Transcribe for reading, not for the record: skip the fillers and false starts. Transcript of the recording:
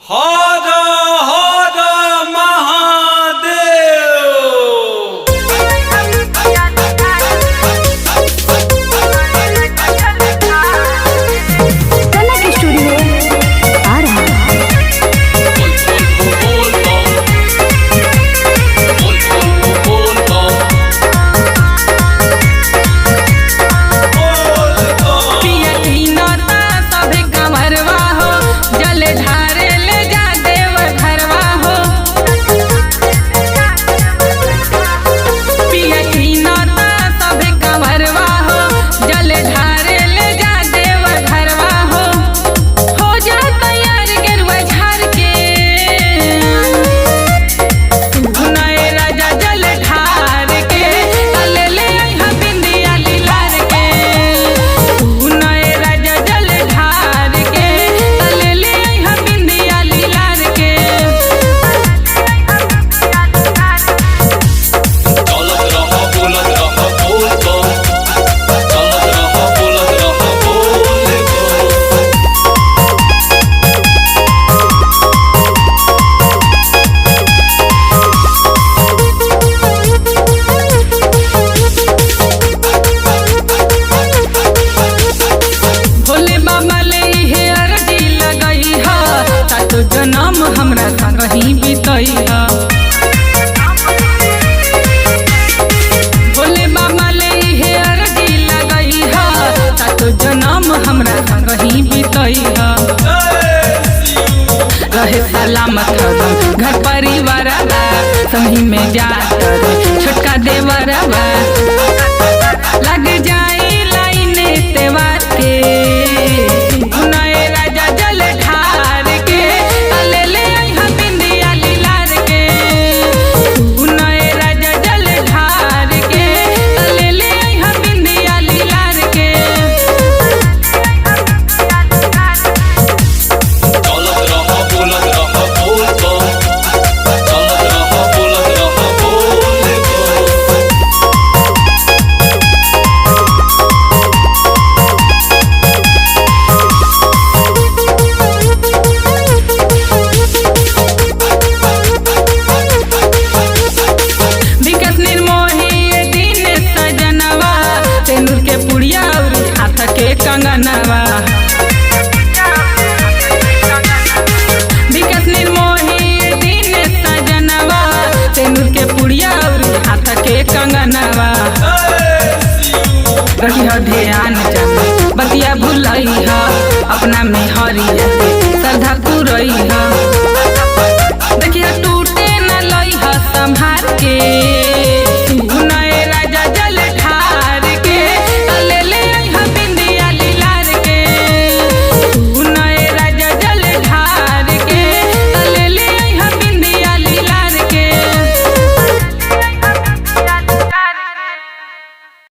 हर हर महादेव। कनक studio आ रहा है। जन्म हमरा संगही बितैया भोले बाबा ले हे अरजी लगैया तो जन्म हमरा संगही बितैया रहे सलामत घर परिवार संगी में जात छोटका देवरवा लग जाई लाइन तेवार के